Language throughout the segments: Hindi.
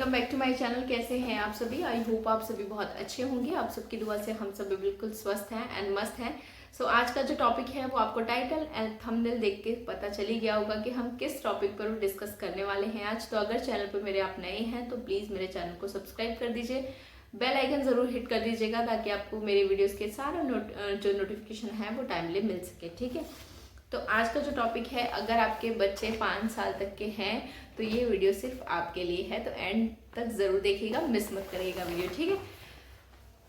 Welcome back to my channel. कैसे हैं आप सभी? आई होप आप सभी बहुत अच्छे होंगे। आप सबकी दुआ से हम सभी बिल्कुल स्वस्थ हैं एंड मस्त हैं। सो आज का जो टॉपिक है वो आपको टाइटल एंड थंबनेल देख के पता चल ही गया होगा कि हम किस टॉपिक पर डिस्कस करने वाले हैं आज। तो अगर चैनल पर मेरे आप नए हैं तो प्लीज़ मेरे चैनल को सब्सक्राइब कर दीजिए, बेल आइकन ज़रूर हिट कर दीजिएगा ताकि आपको मेरे वीडियोज़ के सारा जो नोटिफिकेशन है वो टाइमली मिल सके। ठीक है, तो आज का जो टॉपिक है, अगर आपके बच्चे 5 साल तक के हैं तो ये वीडियो सिर्फ आपके लिए है, तो एंड तक ज़रूर देखिएगा, मिस मत करिएगा वीडियो। ठीक है,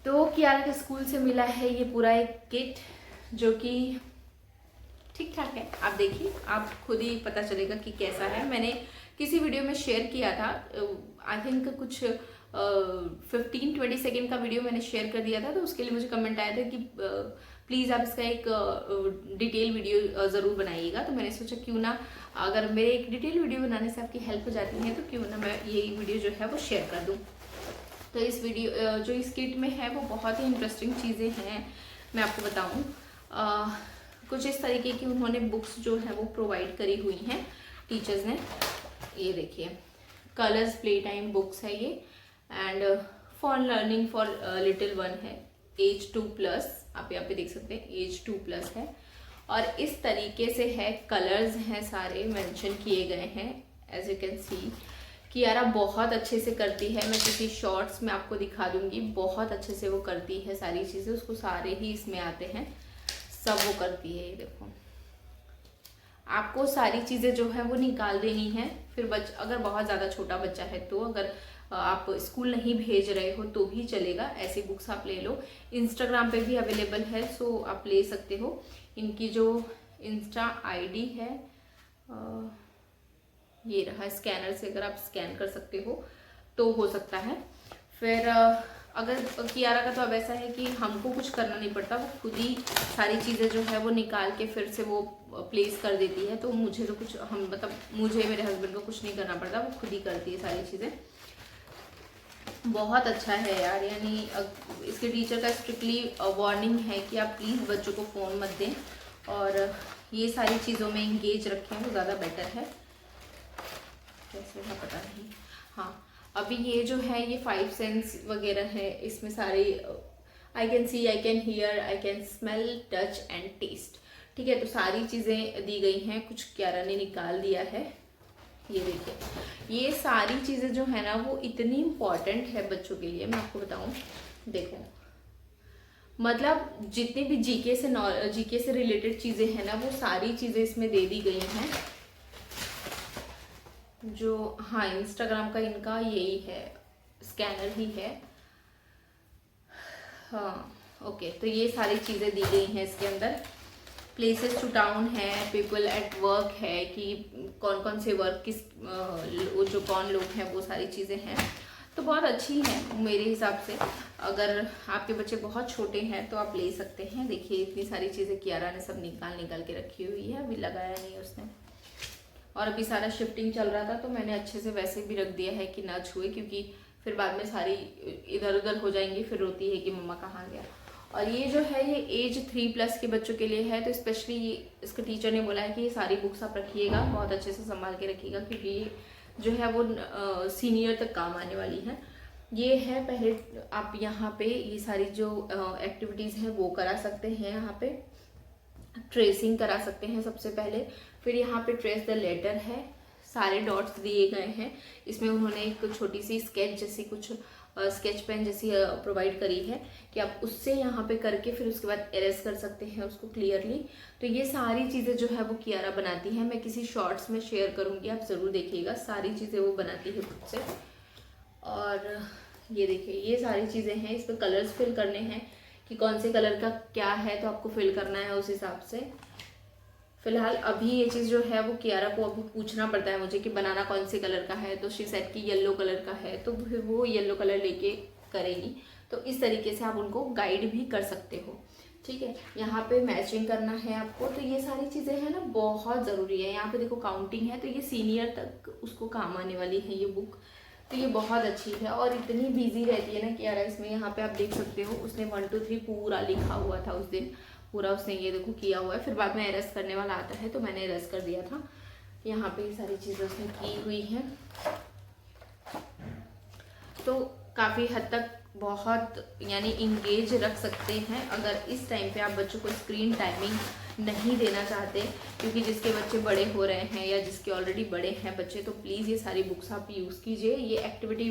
तो कियारा के स्कूल से मिला है ये पूरा एक किट जो कि ठीक ठाक है। आप देखिए, आप खुद ही पता चलेगा कि कैसा है। मैंने किसी वीडियो में शेयर किया था, आई थिंक कुछ 15-20 सेकेंड का वीडियो मैंने शेयर कर दिया था, तो उसके लिए मुझे कमेंट आया था कि प्लीज़ आप इसका एक डिटेल वीडियो ज़रूर बनाइएगा। तो मैंने सोचा क्यों ना, अगर मेरे एक डिटेल वीडियो बनाने से आपकी हेल्प हो जाती है तो क्यों ना मैं ये वीडियो जो है वो शेयर कर दूँ। तो इस वीडियो जो इस किट में है वो बहुत ही इंटरेस्टिंग चीज़ें हैं। मैं आपको बताऊँ, कुछ इस तरीके की उन्होंने बुक्स जो है वो प्रोवाइड करी हुई हैं टीचर्स ने। ये देखिए, कलर्स प्ले टाइम बुक्स है ये, and for learning for little one है, एज 2+। आप यहाँ पे देख सकते हैं एज 2+ है, और इस तरीके से है। कलर्स हैं सारे मेंशन किए गए हैं, as you can see. Kiara बहुत अच्छे से करती है, मैं किसी शॉर्ट्स में आपको दिखा दूंगी। बहुत अच्छे से वो करती है सारी चीज़ें, उसको सारे ही इसमें आते हैं, सब वो करती है। ये देखो, आपको सारी चीज़ें जो है वो निकाल देनी है। फिर अगर बहुत ज़्यादा छोटा बच्चा है तो अगर आप स्कूल नहीं भेज रहे हो तो भी चलेगा, ऐसी बुक्स आप ले लो। इंस्टाग्राम पे भी अवेलेबल है, सो आप ले सकते हो। इनकी जो इंस्टा आईडी है ये रहा, स्कैनर से अगर आप स्कैन कर सकते हो तो हो सकता है। फिर अगर कियारा का तो अब ऐसा है कि हमको कुछ करना नहीं पड़ता, वो खुद ही सारी चीज़ें जो है वो निकाल के फिर से वो प्लेस कर देती है। तो मुझे तो कुछ मुझे मेरे हस्बैंड को कुछ नहीं करना पड़ता, वो खुद ही करती है सारी चीज़ें। बहुत अच्छा है यार, यानी इसके टीचर का स्ट्रिक्टली वार्निंग है कि आप प्लीज़ बच्चों को फ़ोन मत दें और ये सारी चीज़ों में इंगेज रखें, वो ज़्यादा बेटर है। कैसे है पता नहीं। हाँ, अभी ये जो है ये 5 सेंस वगैरह है, इसमें सारे I can see, I can hear, I can smell, touch and taste. ठीक है, तो सारी चीज़ें दी गई हैं, कुछ कियारा ने निकाल दिया है। ये देखिए, ये सारी चीज़ें जो है ना वो इतनी इम्पॉर्टेंट है बच्चों के लिए, मैं आपको बताऊं। देखो, मतलब जितनी भी जीके से रिलेटेड चीज़ें हैं ना वो सारी चीज़ें इसमें दे दी गई हैं। जो हाँ, इंस्टाग्राम का इनका यही है, स्कैनर ही है। हाँ ओके, तो ये सारी चीज़ें दी गई हैं इसके अंदर। प्लेसेस टू टाउन है, पीपल एट वर्क है कि कौन कौन से वर्क किस जो कौन लोग हैं, वो सारी चीज़ें हैं। तो बहुत अच्छी है मेरे हिसाब से। अगर आपके बच्चे बहुत छोटे हैं तो आप ले सकते हैं। देखिए, इतनी सारी चीज़ें कियारा ने सब निकाल के रखी हुई है, अभी लगाया नहीं उसने। और अभी सारा शिफ्टिंग चल रहा था तो मैंने अच्छे से वैसे भी रख दिया है कि ना छुए, क्योंकि फिर बाद में सारी इधर उधर हो जाएंगी, फिर रोती है कि मम्मा कहाँ गया। और ये जो है ये एज 3+ के बच्चों के लिए है, तो स्पेशली इसके टीचर ने बोला है कि ये सारी बुक्स आप रखिएगा, बहुत अच्छे से संभाल के रखिएगा, क्योंकि ये जो है वो सीनियर तक काम आने वाली है। ये है, पहले आप यहाँ पे ये सारी जो एक्टिविटीज़ हैं वो करा सकते हैं। यहाँ पे ट्रेसिंग करा सकते हैं सबसे पहले, फिर यहाँ पे ट्रेस द लेटर है, सारे डॉट्स दिए गए हैं। इसमें उन्होंने एक छोटी सी स्केच जैसी कुछ स्केच पेन जैसी प्रोवाइड करी है कि आप उससे यहाँ पे करके फिर उसके बाद एरेज कर सकते हैं उसको क्लियरली। तो ये सारी चीज़ें जो है वो कियारा बनाती है, मैं किसी शॉर्ट्स में शेयर करूँगी, आप ज़रूर देखिएगा। सारी चीज़ें वो बनाती है खुद से। और ये देखिए, ये सारी चीज़ें हैं, इस पर कलर्स फिल करने हैं कि कौन से कलर का क्या है, तो आपको फिल करना है उस हिसाब से। फिलहाल अभी ये चीज़ जो है वो कियारा को अभी पूछना पड़ता है मुझे कि बनाना कौन से कलर का है, तो शी सेड कि येलो कलर का है, तो फिर वो येलो कलर लेके करेगी। तो इस तरीके से आप उनको गाइड भी कर सकते हो। ठीक है, यहाँ पे मैचिंग करना है आपको, तो ये सारी चीज़ें हैं ना बहुत ज़रूरी है। यहाँ पे देखो काउंटिंग है, तो ये सीनियर तक उसको काम आने वाली है ये बुक, तो ये बहुत अच्छी है। और इतनी बिजी रहती है ना कियारा इसमें, यहाँ पे आप देख सकते हो उसने 1 2 3 पूरा लिखा हुआ था उस दिन, पूरा उसने ये देखो किया हुआ है। फिर बाद में एरेस्ट करने वाला आता है तो मैंने एरेस्ट कर दिया था। यहाँ पे ये सारी चीज़ें उसने की हुई हैं। तो काफ़ी हद तक बहुत यानी इंगेज रख सकते हैं अगर इस टाइम पे आप बच्चों को स्क्रीन टाइमिंग नहीं देना चाहते, क्योंकि जिसके बच्चे बड़े हो रहे हैं या जिसके ऑलरेडी बड़े हैं बच्चे, तो प्लीज़ ये सारी बुक्स आप यूज़ कीजिए। ये एक्टिविटी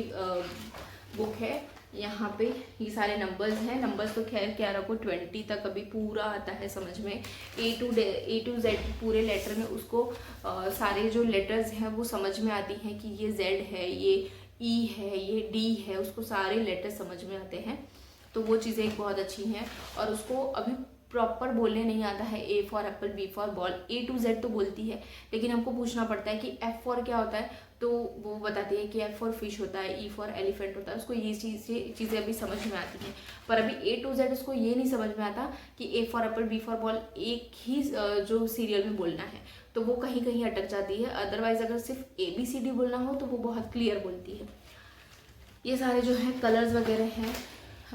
बुक है, यहाँ पे ये सारे नंबर्स हैं। नंबर्स तो खैर क्यारा को 20 तक अभी पूरा आता है समझ में, ए टू जेड पूरे लेटर में उसको सारे जो लेटर्स हैं वो समझ में आती हैं कि ये जेड है, ये ई है, ये डी है, उसको सारे लेटर समझ में आते हैं। तो वो चीज़ें एक बहुत अच्छी हैं। और उसको अभी प्रॉपर बोलने नहीं आता है A for apple, B for ball, A to Z तो बोलती है, लेकिन हमको पूछना पड़ता है कि एफ फॉर क्या होता है, तो वो बताती है कि एफ फॉर फिश होता है, ई फॉर एलिफेंट होता है। उसको ये चीज़ें अभी समझ में आती हैं, पर अभी ए टू जेड उसको ये नहीं समझ में आता कि A for apple, B for ball एक ही जो सीरियल में बोलना है, तो वो कहीं कहीं अटक जाती है। अदरवाइज अगर सिर्फ ABCD बोलना हो तो वो बहुत क्लियर बोलती है। ये सारे जो हैं कलर्स वगैरह हैं,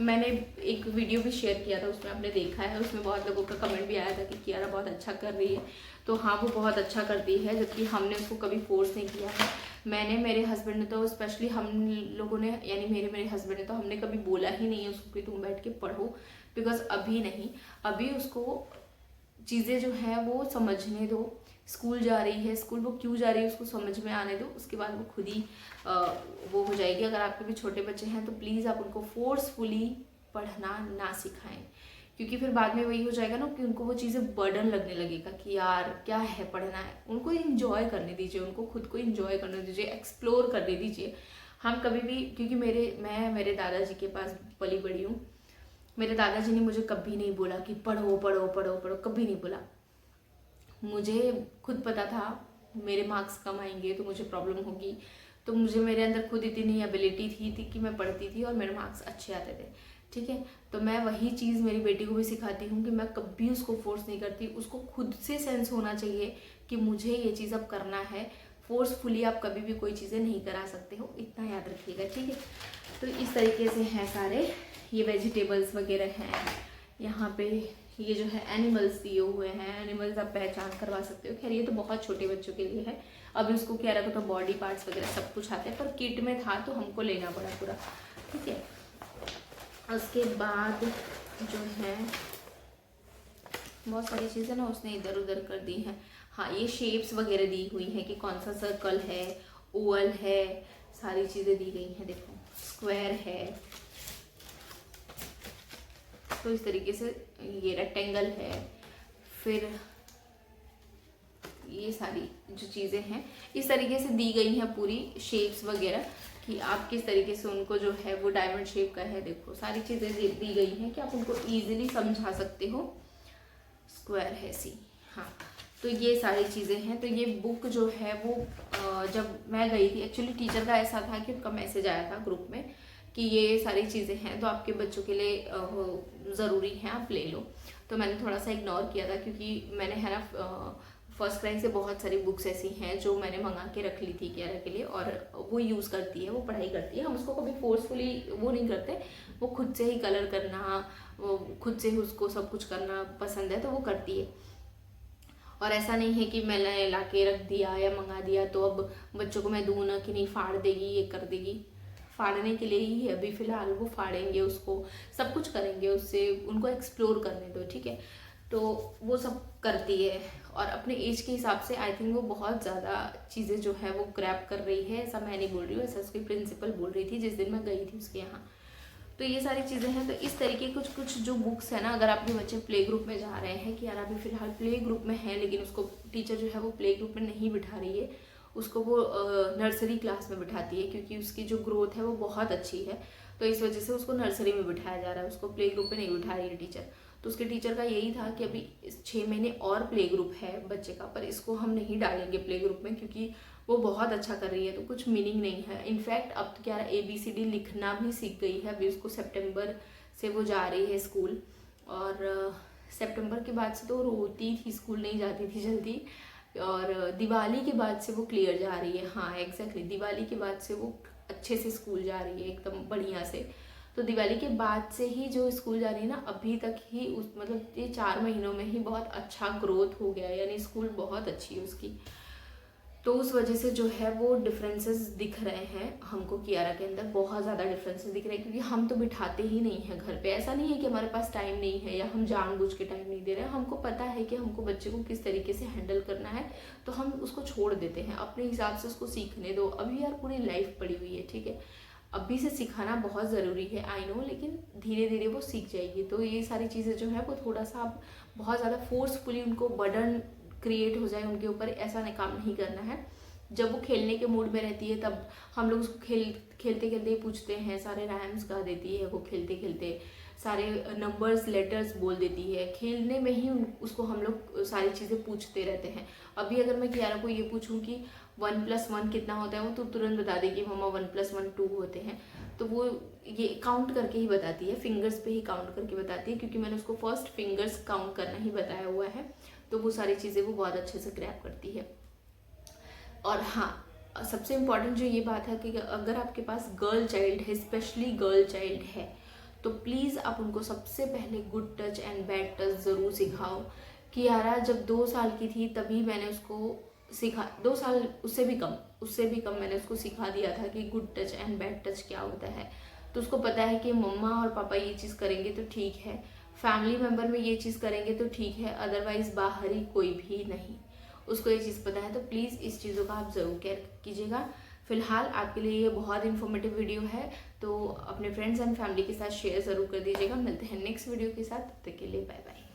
मैंने एक वीडियो भी शेयर किया था, उसमें आपने देखा है, उसमें बहुत लोगों का कमेंट भी आया था कि कियारा बहुत अच्छा कर रही है। तो हाँ, वो बहुत अच्छा करती है, जबकि हमने उसको कभी फोर्स नहीं किया है। मैंने, मेरे हस्बैंड ने तो स्पेशली हम लोगों ने, यानी मेरे हस्बैंड ने तो, हमने कभी बोला ही नहीं है उसको कि तुम बैठ के पढ़ो, बिकॉज अभी नहीं, अभी उसको चीज़ें जो हैं वो समझने दो। स्कूल जा रही है, स्कूल वो क्यों जा रही है उसको समझ में आने दो, उसके बाद वो खुद ही वो हो जाएगी। अगर आपके भी छोटे बच्चे हैं तो प्लीज़ आप उनको फोर्सफुली पढ़ना ना सिखाएं, क्योंकि फिर बाद में वही हो जाएगा ना कि उनको वो चीज़ें बर्डन लगने लगेगा कि यार क्या है पढ़ना है। उनको इंजॉय करने दीजिए, उनको खुद को इंजॉय करने दीजिए, एक्सप्लोर करने दीजिए। हम कभी भी, क्योंकि मैं मेरे दादाजी के पास पली बड़ी हूँ, मेरे दादाजी ने मुझे कभी नहीं बोला कि पढ़ो पढ़ो पढ़ो पढ़ो, कभी नहीं बोला। मुझे खुद पता था मेरे मार्क्स कम आएंगे तो मुझे प्रॉब्लम होगी, तो मुझे, मेरे अंदर खुद इतनी एबिलिटी थी कि मैं पढ़ती थी और मेरे मार्क्स अच्छे आते थे, ठीक है। तो मैं वही चीज़ मेरी बेटी को भी सिखाती हूँ कि मैं कभी उसको फोर्स नहीं करती, उसको खुद से सेंस होना चाहिए कि मुझे ये चीज़ अब करना है। फोर्सफुली आप कभी भी कोई चीज़ें नहीं करा सकते हो, इतना याद रखिएगा, ठीक है। तो इस तरीके से हैं सारे, ये वेजिटेबल्स वगैरह हैं। यहाँ पे ये जो है एनिमल्स दिए हुए हैं, एनिमल्स आप पहचान करवा सकते हो। खैर ये तो बहुत छोटे बच्चों के लिए है, अभी उसको क्या रखा, तो बॉडी पार्ट्स वगैरह सब कुछ आते हैं, पर किट में था तो हमको लेना पड़ा पूरा, ठीक है। उसके बाद जो है बहुत सारी चीज़ें ना उसने इधर उधर कर दी हैं। हाँ, ये शेप्स वगैरह दी हुई है कि कौन सा सर्कल है, ओवल है, सारी चीज़ें दी गई हैं। देखो स्क्वायर है, तो इस तरीके से ये रेक्टेंगल है, फिर ये सारी जो चीज़ें हैं इस तरीके से दी गई हैं पूरी शेप्स वगैरह, कि आप किस तरीके से उनको जो है वो डायमंड शेप का है, देखो सारी चीज़ें दी गई हैं कि आप उनको ईजिली समझा सकते हो। स्क्वायर है सी, हाँ, तो ये सारी चीज़ें हैं। तो ये बुक जो है वो जब मैं गई थी, एक्चुअली टीचर का ऐसा था कि उनका मैसेज आया था ग्रुप में कि ये सारी चीज़ें हैं तो आपके बच्चों के लिए ज़रूरी हैं, आप ले लो। तो मैंने थोड़ा सा इग्नोर किया था, क्योंकि मैंने है ना फर्स्ट क्राई से बहुत सारी बुक्स ऐसी हैं जो मैंने मंगा के रख ली थी कियारा के लिए, और वो यूज़ करती है, वो पढ़ाई करती है। हम उसको कभी फोर्सफुली वो नहीं करते, वो खुद से ही कलर करना, वो खुद से ही उसको सब कुछ करना पसंद है तो वो करती है। और ऐसा नहीं है कि मैंने ला के रख दिया या मंगा दिया तो अब बच्चों को मैं दूँ ना कि नहीं फाड़ देगी, ये कर देगी। फाड़ने के लिए ही है अभी फ़िलहाल, वो फाड़ेंगे उसको, सब कुछ करेंगे उससे, उनको एक्सप्लोर करने दो, ठीक है। तो वो सब करती है और अपने एज के हिसाब से आई थिंक वो बहुत ज़्यादा चीज़ें जो है वो ग्रैब कर रही है। ऐसा मैं नहीं बोल रही हूँ, ऐसा उसकी प्रिंसिपल बोल रही थी जिस दिन मैं गई थी उसके यहाँ। तो ये सारी चीज़ें हैं। तो इस तरीके कुछ जो बुक्स है ना, अगर आपके बच्चे प्ले ग्रुप में जा रहे हैं कि यार अभी फ़िलहाल प्ले ग्रुप में है, लेकिन उसको टीचर जो है वो प्ले ग्रुप में नहीं बिठा रही है, उसको वो नर्सरी क्लास में बिठाती है, क्योंकि उसकी जो ग्रोथ है वो बहुत अच्छी है, तो इस वजह से उसको नर्सरी में बिठाया जा रहा है, उसको प्ले ग्रुप में नहीं बिठा रही है टीचर। तो उसके टीचर का यही था कि अभी 6 महीने और प्ले ग्रुप है बच्चे का, पर इसको हम नहीं डालेंगे प्ले ग्रुप में, क्योंकि वो बहुत अच्छा कर रही है, तो कुछ मीनिंग नहीं है। इनफैक्ट अब तो क्या ABCD लिखना भी सीख गई है। अभी उसको सितंबर से वो जा रही है स्कूल, और सितंबर के बाद से तो रोती थी, स्कूल नहीं जाती थी जल्दी, और दिवाली के बाद से वो क्लियर जा रही है। हाँ एग्जैक्टली, दिवाली के बाद से वो अच्छे से स्कूल जा रही है एकदम बढ़िया से। तो दिवाली के बाद से ही जो स्कूल जा रही है ना, अभी तक ही उस मतलब ये 4 महीनों में ही बहुत अच्छा ग्रोथ हो गया है, यानी स्कूल बहुत अच्छी है उसकी। तो उस वजह से जो है वो डिफरेंसेस दिख रहे हैं हमको कियारा के अंदर, बहुत ज़्यादा डिफरेंसेस दिख रहे हैं, क्योंकि हम तो बिठाते ही नहीं हैं घर पे। ऐसा नहीं है कि हमारे पास टाइम नहीं है या हम जानबूझ के टाइम नहीं दे रहे हैं, हमको पता है कि हमको बच्चे को किस तरीके से हैंडल करना है, तो हम उसको छोड़ देते हैं, अपने हिसाब से उसको सीखने दो। अभी यार पूरी लाइफ पड़ी हुई है, ठीक है, अभी से सिखाना बहुत ज़रूरी है, आई नो, लेकिन धीरे धीरे वो सीख जाएगी। तो ये सारी चीज़ें जो है वो थोड़ा सा आप बहुत ज़्यादा फोर्सफुली उनको बर्डन क्रिएट हो जाए उनके ऊपर, ऐसा नहीं, काम नहीं करना है। जब वो खेलने के मूड में रहती है तब हम लोग उसको खेलते खेलते ही पूछते हैं, सारे राइम्स गा देती है वो खेलते खेलते, सारे नंबर्स लेटर्स बोल देती है, खेलने में ही उसको हम लोग सारी चीज़ें पूछते रहते हैं। अभी अगर मैं कियारा को ये पूछूं कि 1+1 कितना होता है, वो तो तुरंत बता देगी मम्मा 1+1 2 होते हैं। तो वो ये काउंट करके ही बताती है, फिंगर्स पे ही काउंट करके बताती है, क्योंकि मैंने उसको फर्स्ट फिंगर्स काउंट करना ही बताया हुआ है। तो वो सारी चीज़ें वो बहुत अच्छे से ग्रैब करती है। और हाँ, सबसे इम्पॉर्टेंट जो ये बात है कि अगर आपके पास गर्ल चाइल्ड है, स्पेशली गर्ल चाइल्ड है, तो प्लीज़ आप उनको सबसे पहले good touch and bad touch ज़रूर सिखाओ। कियारा जब 2 साल की थी तभी मैंने उसको सिखा, 2 साल उससे भी कम मैंने उसको सिखा दिया था कि good touch and bad touch क्या होता है। तो उसको पता है कि मम्मा और पापा ये चीज़ करेंगे तो ठीक है, फैमिली मेम्बर में ये चीज़ करेंगे तो ठीक है, अदरवाइज़ बाहर ही कोई भी नहीं। उसको ये चीज़ पता है। तो प्लीज़ इस चीज़ों का आप ज़रूर केयर कीजिएगा। फिलहाल आपके लिए ये बहुत इन्फॉर्मेटिव वीडियो है, तो अपने फ्रेंड्स एंड फैमिली के साथ शेयर ज़रूर कर दीजिएगा। मिलते हैं नेक्स्ट वीडियो के साथ, तब तक के लिए बाय बाय।